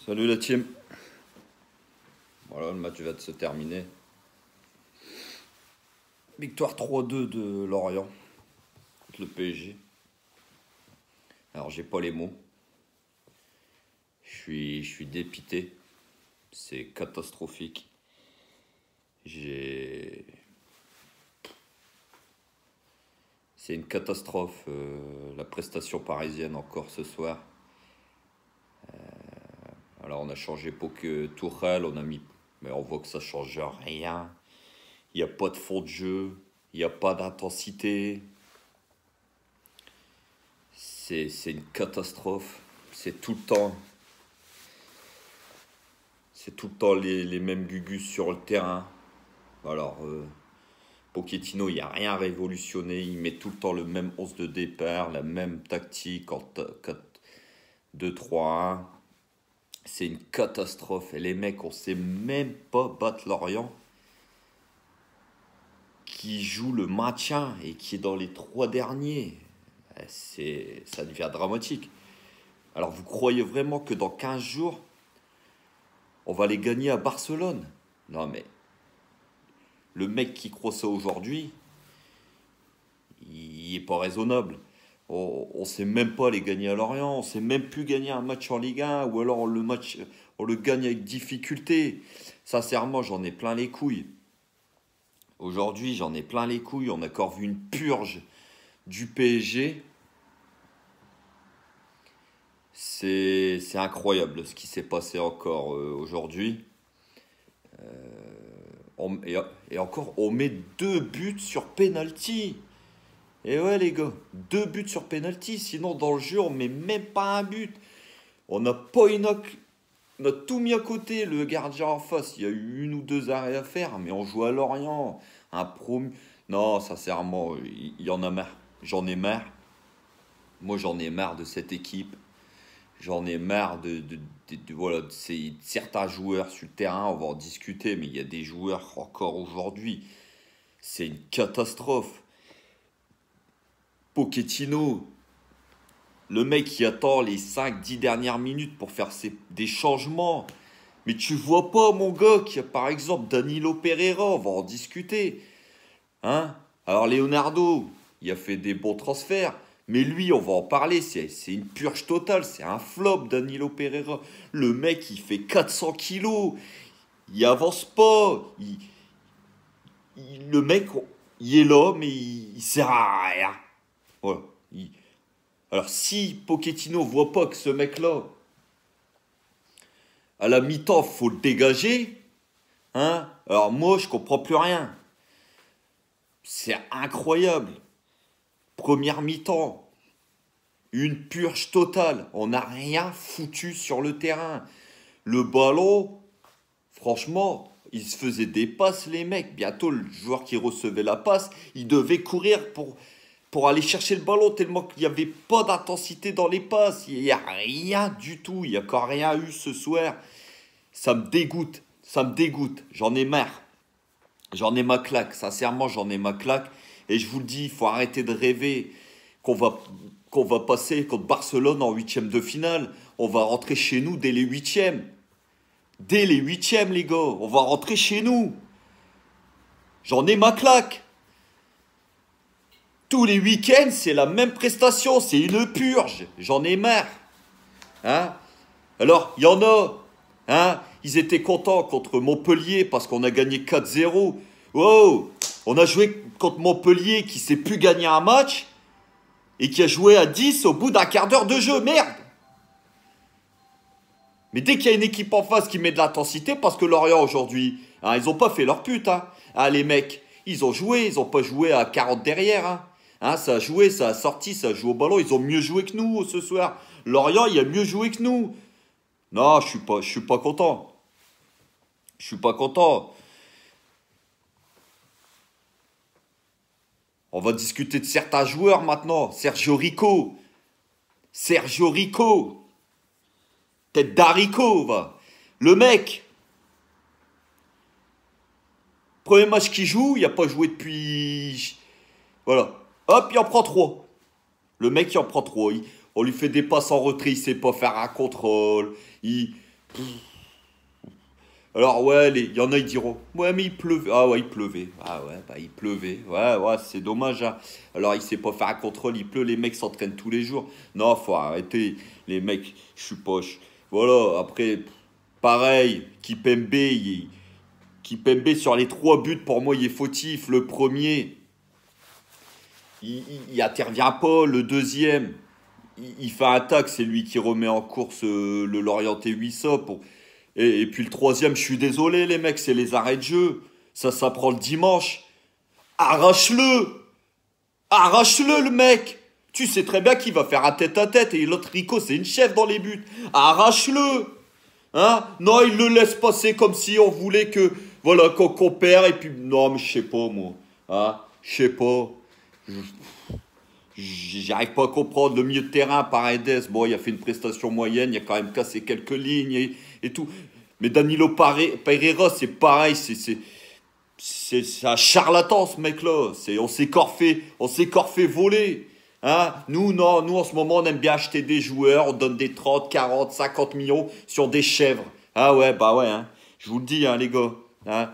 Salut la team. Voilà, le match va de se terminer. Victoire 3-2 de Lorient contre le PSG. Alors j'ai pas les mots. Je suis dépité. C'est catastrophique. J'ai. C'est une catastrophe, la prestation parisienne encore ce soir. Alors on a changé Tourelle, on a mis. Mais on voit que ça change rien. Il n'y a pas de fond de jeu. Il n'y a pas d'intensité. C'est une catastrophe. C'est tout le temps. C'est tout le temps les mêmes gugus sur le terrain. Alors, Pochettino, il n'y a rien révolutionné. Il met tout le temps le même 11 de départ, la même tactique en 4-2-3-1. C'est une catastrophe. Et les mecs, on ne sait même pas battre Lorient, qui joue le maintien et qui est dans les 3 derniers. Ça devient dramatique. Alors, vous croyez vraiment que dans 15 jours, on va les gagner à Barcelone? Non, mais le mec qui croit ça aujourd'hui, il n'est pas raisonnable. On ne sait même pas les gagner à Lorient, on ne sait même plus gagner un match en Ligue 1, ou alors le match, on le gagne avec difficulté. Sincèrement, j'en ai plein les couilles. Aujourd'hui, j'en ai plein les couilles. On a encore vu une purge du PSG. C'est incroyable ce qui s'est passé encore aujourd'hui. Et encore, on met 2 buts sur penalty. Et ouais, les gars, 2 buts sur penalty. Sinon, dans le jeu, on met même pas un but. On n'a pas on a tout mis à côté. Le gardien en face, il y a eu 1 ou 2 arrêts à faire, mais on joue à Lorient. Un promu. Non, sincèrement, il y en a marre. J'en ai marre. Moi, j'en ai marre de cette équipe. J'en ai marre voilà, de certains joueurs sur le terrain. On va en discuter, mais il y a des joueurs encore aujourd'hui. C'est une catastrophe. Pochettino, le mec qui attend les 5-10 dernières minutes pour faire des changements. Mais tu vois pas, mon gars, qu'il y a par exemple Danilo Pereira, on va en discuter. Hein? Alors Leonardo, il a fait des bons transferts. Mais lui, on va en parler, c'est une purge totale, c'est un flop, Danilo Pereira. Le mec, il fait 400 kilos, il avance pas. Le mec, il est là, mais il sert à rien. Voilà. Alors, si Pochettino voit pas que ce mec-là, à la mi-temps, faut le dégager, hein, alors moi, je comprends plus rien. C'est incroyable. Première mi-temps, une purge totale. On n'a rien foutu sur le terrain. Le ballon, franchement, ils se faisaient des passes, les mecs. Bientôt, le joueur qui recevait la passe, il devait courir pour aller chercher le ballon, tellement qu'il n'y avait pas d'intensité dans les passes. Il n'y a rien du tout. Il n'y a encore rien eu ce soir. Ça me dégoûte. Ça me dégoûte. J'en ai marre. J'en ai ma claque. Sincèrement, j'en ai ma claque. Et je vous le dis, il faut arrêter de rêver qu'on va passer contre Barcelone en 8e de finale. On va rentrer chez nous dès les 8e. Dès les 8e, les gars. On va rentrer chez nous. J'en ai ma claque. Tous les week-ends, c'est la même prestation. C'est une purge. J'en ai marre. Hein? Alors, il y en a. Hein? Ils étaient contents contre Montpellier parce qu'on a gagné 4-0. Wow! On a joué contre Montpellier qui ne sait plus gagner un match et qui a joué à 10 au bout d'un quart d'heure de jeu. Merde! Mais dès qu'il y a une équipe en face qui met de l'intensité, parce que Lorient aujourd'hui, hein, ils n'ont pas fait leur pute. Hein. Ah, les mecs, ils ont joué, ils n'ont pas joué à 40 derrière. Hein. Hein, ça a joué, ça a sorti, ça a joué au ballon. Ils ont mieux joué que nous ce soir. Lorient, il a mieux joué que nous. Non, je suis pas content. Je suis pas content. On va discuter de certains joueurs maintenant. Sergio Rico. Sergio Rico. Tête d'haricot, va. Le mec. Premier match qu'il joue, il n'a pas joué depuis. Voilà. Hop, il en prend 3. Le mec, il en prend 3. On lui fait des passes en retrait, il ne sait pas faire un contrôle. Alors ouais, il y en a ils diront, ouais mais il pleuvait. Ah ouais, il pleuvait. Ah ouais, bah il pleuvait. Ouais, ouais, c'est dommage, hein. Alors il sait pas faire un contrôle, il pleut, les mecs s'entraînent tous les jours. Non, faut arrêter. Les mecs, je suis poche. Voilà, après, pareil, Kipembe sur les trois buts, pour moi il est fautif. Le premier, il intervient pas. Le deuxième, il fait un tac, c'est lui qui remet en course le Lorienté Wissa pour. Et puis le troisième, je suis désolé les mecs, c'est les arrêts de jeu. Ça prend le dimanche. Arrache-le. Arrache-le le mec. Tu sais très bien qu'il va faire un tête-à-tête et l'autre Rico, c'est une chef dans les buts. Arrache-le. Hein? Non, il le laisse passer comme si on voulait que, voilà, qu'on perd. Et puis, non, mais je sais pas moi. Hein? Je sais pas. J'arrive pas à comprendre le milieu de terrain par Paredes. Bon, il a fait une prestation moyenne, il a quand même cassé quelques lignes et tout. Mais Danilo Pereira, c'est pareil, c'est un charlatan ce mec-là. On s'est corps fait voler. Hein? Nous, non, nous en ce moment, on aime bien acheter des joueurs, on donne des 30, 40, 50 millions sur des chèvres. Ah ouais, bah ouais, hein. Je vous le dis, hein, les gars. Hein?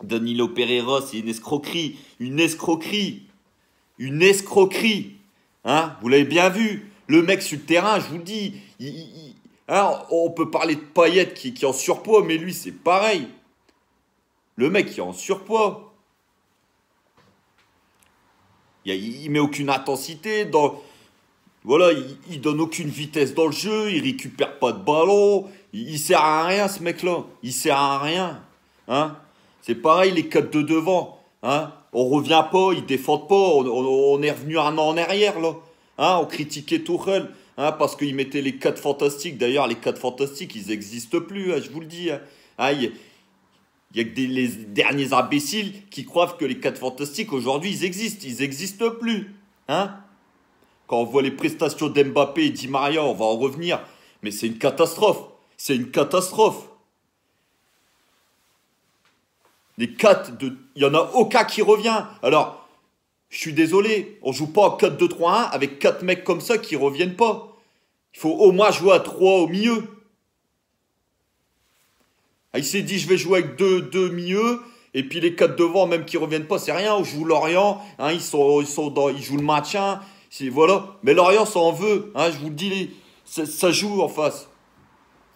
Danilo Pereira, c'est une escroquerie. Une escroquerie. Une escroquerie. Hein? Vous l'avez bien vu. Le mec sur le terrain, je vous le dis, hein, on peut parler de Payet qui est en surpoids, mais lui, c'est pareil. Le mec qui est en surpoids. Il met aucune intensité. Voilà, il donne aucune vitesse dans le jeu. Il récupère pas de ballon. Il sert à rien, ce mec-là. Il sert à rien. Hein? C'est pareil, les 4 de devant. Hein? On revient pas, ils défendent pas. On est revenu un an en arrière, là. Hein? On critiquait Tuchel, hein, parce qu'il mettait les 4 fantastiques. D'ailleurs, les 4 fantastiques, ils n'existent plus, hein, je vous le dis. Hein. Hein, il y a que les derniers imbéciles qui croient que les 4 fantastiques, aujourd'hui, ils existent. Ils n'existent plus. Hein? Quand on voit les prestations d'Mbappé et Di Maria, on va en revenir. Mais c'est une catastrophe. C'est une catastrophe. Les 4 il n'y en a aucun qui revient. Alors, je suis désolé, on joue pas en 4-2-3-1 avec 4 mecs comme ça qui reviennent pas. Il faut au moins jouer à 3 au milieu. Ah, il s'est dit, je vais jouer avec 2 milieux, et puis les 4 devant, même qui reviennent pas, c'est rien. On joue Lorient, hein, ils jouent le maintien. Voilà. Mais Lorient, ça en veut. Hein, je vous le dis, ça joue en face.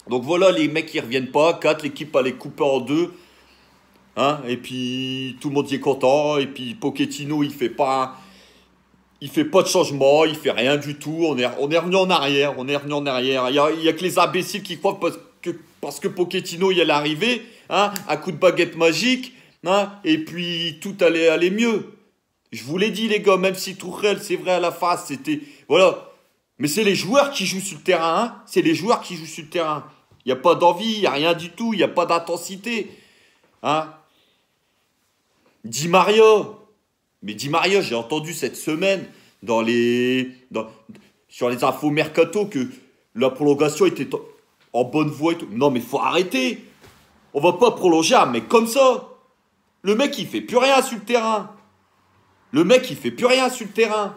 Donc voilà, les mecs qui reviennent pas. 4, l'équipe a les coupé en 2. Hein, et puis tout le monde y est content. Et puis Pochettino, il fait pas de changement, il fait rien du tout. On est revenu en arrière. On est revenu en arrière. Il y a que les imbéciles qui croient parce que Pochettino il allait arriver, hein, un coup de baguette magique, hein, et puis tout allait aller mieux. Je vous l'ai dit les gars, même si Tuchel, c'est vrai à la face, c'était voilà. Mais c'est les joueurs qui jouent sur le terrain, hein. C'est les joueurs qui jouent sur le terrain. Il n'y a pas d'envie, il n'y a rien du tout, il n'y a pas d'intensité. Hein. Di Maria. Mais Di Maria, j'ai entendu cette semaine sur les infos mercato que la prolongation était en bonne voie et tout. Non mais faut arrêter. On va pas prolonger un mec comme ça. Le mec il fait plus rien sur le terrain. Le mec il fait plus rien sur le terrain.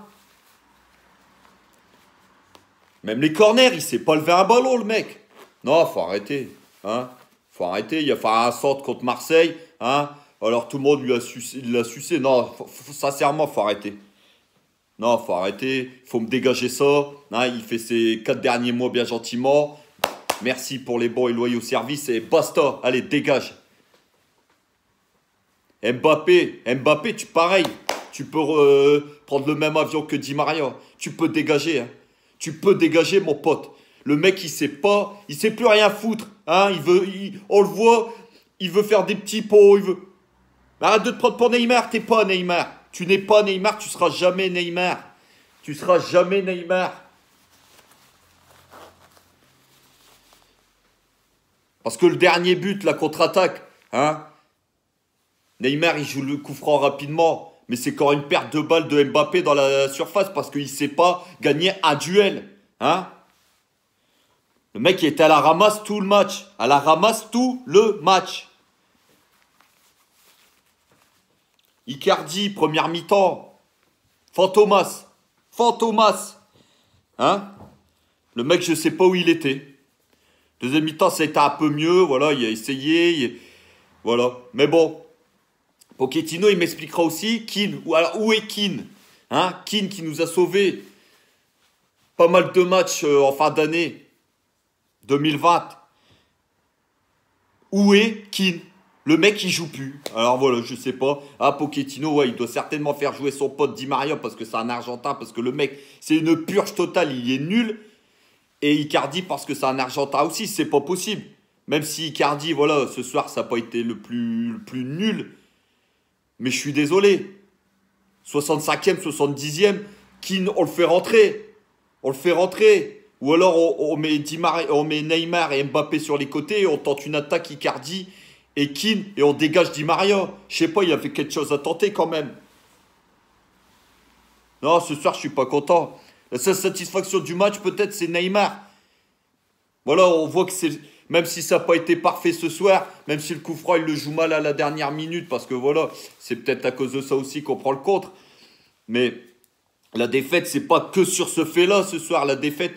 Même les corners, il sait pas lever un ballon le mec. Non, faut arrêter. Hein? Faut arrêter. Il a fait un centre contre Marseille. Hein? Alors tout le monde l'a sucé. Non, sincèrement, faut arrêter. Non, faut arrêter. Faut me dégager ça. Hein, il fait ses 4 derniers mois bien gentiment. Merci pour les bons et loyaux services et basta. Allez, dégage. Mbappé, pareil. Tu peux prendre le même avion que Di Maria. Tu peux dégager. Hein. Tu peux dégager, mon pote. Le mec, il sait plus rien foutre. Hein, on le voit, il veut faire des petits pots. Arrête de te prendre pour Neymar, t'es pas Neymar. Tu n'es pas Neymar, tu seras jamais Neymar. Tu seras jamais Neymar. Parce que le dernier but, la contre-attaque, hein, Neymar, il joue le coup franc rapidement. Mais c'est encore une perte de balle de Mbappé dans la surface parce qu'il ne sait pas gagner un duel. Hein? Le mec, il était à la ramasse tout le match. À la ramasse tout le match. Icardi, première mi-temps. Fantomas. Hein? Le mec, je ne sais pas où il était. Deuxième mi-temps, ça a été un peu mieux. Voilà, il a essayé. Voilà. Mais bon, Pochettino, il m'expliquera aussi. Kean, alors, où est Kean? Hein, Kean qui nous a sauvés pas mal de matchs en fin d'année 2020. Où est Kean? Le mec, il joue plus. Alors voilà, je sais pas. Ah, Pochettino, ouais, il doit certainement faire jouer son pote Di Maria parce que c'est un Argentin, parce que le mec, c'est une purge totale, il est nul. Et Icardi parce que c'est un Argentin aussi, c'est pas possible. Même si Icardi, voilà, ce soir, ça n'a pas été le plus nul. Mais je suis désolé. 65e, 70e, Kean, on le fait rentrer. On le fait rentrer. Ou alors on met on met Neymar et Mbappé sur les côtés et on tente une attaque Icardi et Kean et on dégage Di Maria. Je sais pas, il y avait quelque chose à tenter quand même. Non, ce soir, je suis pas content. La seule satisfaction du match, peut-être, c'est Neymar. Voilà, on voit que c'est. Même si ça n'a pas été parfait ce soir, même si le coup franc, il le joue mal à la dernière minute, parce que voilà, c'est peut-être à cause de ça aussi qu'on prend le contre. Mais la défaite, c'est pas que sur ce fait-là ce soir. La défaite,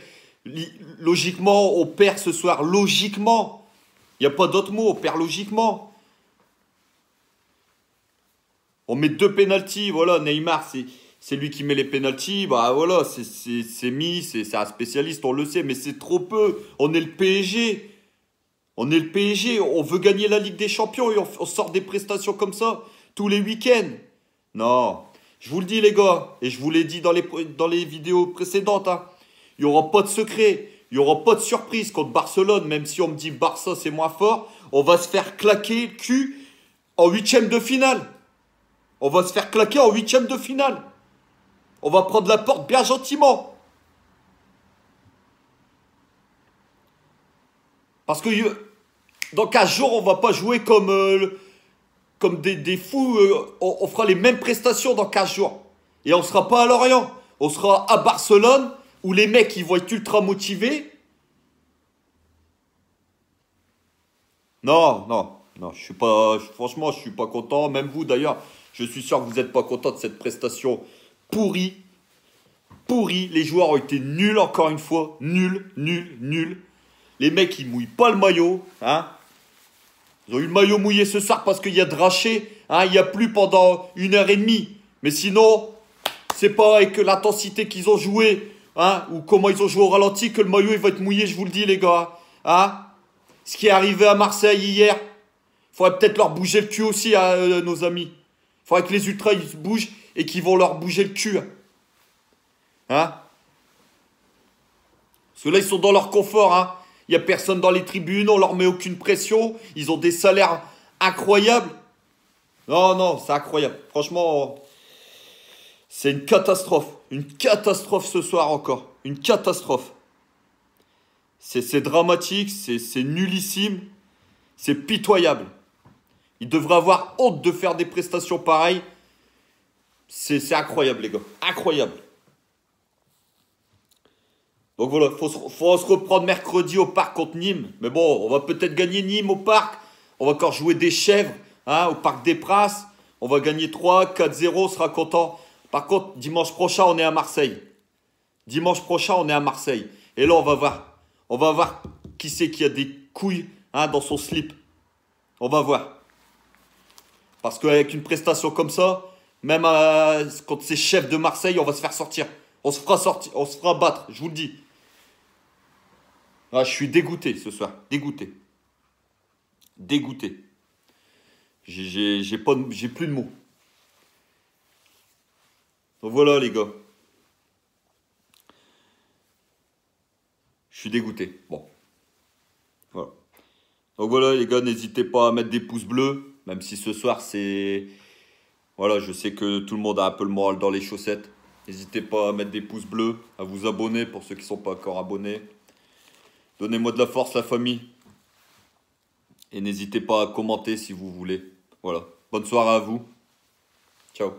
logiquement, on perd ce soir. Logiquement. Il n'y a pas d'autre mot, on perd logiquement. On met 2 pénaltys, voilà, Neymar, c'est lui qui met les pénaltys. Bah voilà, c'est un spécialiste, on le sait, mais c'est trop peu. On est le PSG. On est le PSG, on veut gagner la Ligue des Champions et on sort des prestations comme ça tous les week-ends. Non, je vous le dis les gars, et je vous l'ai dit dans les vidéos précédentes, hein, il n'y aura pas de secret, il n'y aura pas de surprise contre Barcelone, même si on me dit Barça c'est moins fort, on va se faire claquer le cul en huitième de finale. On va se faire claquer en huitième de finale. On va prendre la porte bien gentiment. Parce que dans 15 jours, on va pas jouer comme des fous. On fera les mêmes prestations dans 15 jours. Et on sera pas à Lorient. On sera à Barcelone, où les mecs, ils vont être ultra motivés. Non, non, non, je suis pas. Franchement, je suis pas content. Même vous, d'ailleurs, je suis sûr que vous n'êtes pas content de cette prestation pourrie. Pourrie. Les joueurs ont été nuls encore une fois. Nuls, nuls, nuls. Les mecs, ils mouillent pas le maillot. Hein. Ils ont eu le maillot mouillé ce soir parce qu'il y a draché. Hein, il y a plu pendant 1 heure et demie. Mais sinon, c'est pas avec l'intensité qu'ils ont joué. Hein, ou comment ils ont joué au ralenti que le maillot il va être mouillé, je vous le dis les gars. Hein. Ce qui est arrivé à Marseille hier, il faudrait peut-être leur bouger le cul aussi à nos amis. Il faudrait que les ultras ils se bougent et qu'ils vont leur bouger le cul. Hein. Parce que là, ils sont dans leur confort. Hein. Il n'y a personne dans les tribunes, on leur met aucune pression. Ils ont des salaires incroyables. Non, non, c'est incroyable. Franchement, c'est une catastrophe. Une catastrophe ce soir encore. Une catastrophe. C'est dramatique, c'est nullissime. C'est pitoyable. Ils devraient avoir honte de faire des prestations pareilles. C'est incroyable, les gars. Incroyable. Donc voilà, faut se reprendre mercredi au parc contre Nîmes. Mais bon, on va peut-être gagner Nîmes au parc. On va encore jouer des chèvres hein, au Parc des Princes. On va gagner 3-4-0, on sera content. Par contre, dimanche prochain, on est à Marseille. Dimanche prochain, on est à Marseille. Et là, on va voir. On va voir qui c'est qui a des couilles hein, dans son slip. On va voir. Parce qu'avec une prestation comme ça, même contre ces chefs de Marseille, on va se faire sortir. On se fera sortir, on se fera battre, je vous le dis. Ah, je suis dégoûté ce soir. Dégoûté. Dégoûté. J'ai plus de mots. Donc voilà les gars. Je suis dégoûté. Bon. Voilà. Donc voilà les gars, n'hésitez pas à mettre des pouces bleus. Même si ce soir c'est... Voilà, je sais que tout le monde a un peu le moral dans les chaussettes. N'hésitez pas à mettre des pouces bleus, à vous abonner pour ceux qui ne sont pas encore abonnés. Donnez-moi de la force la famille. Et n'hésitez pas à commenter si vous voulez. Voilà. Bonne soirée à vous. Ciao.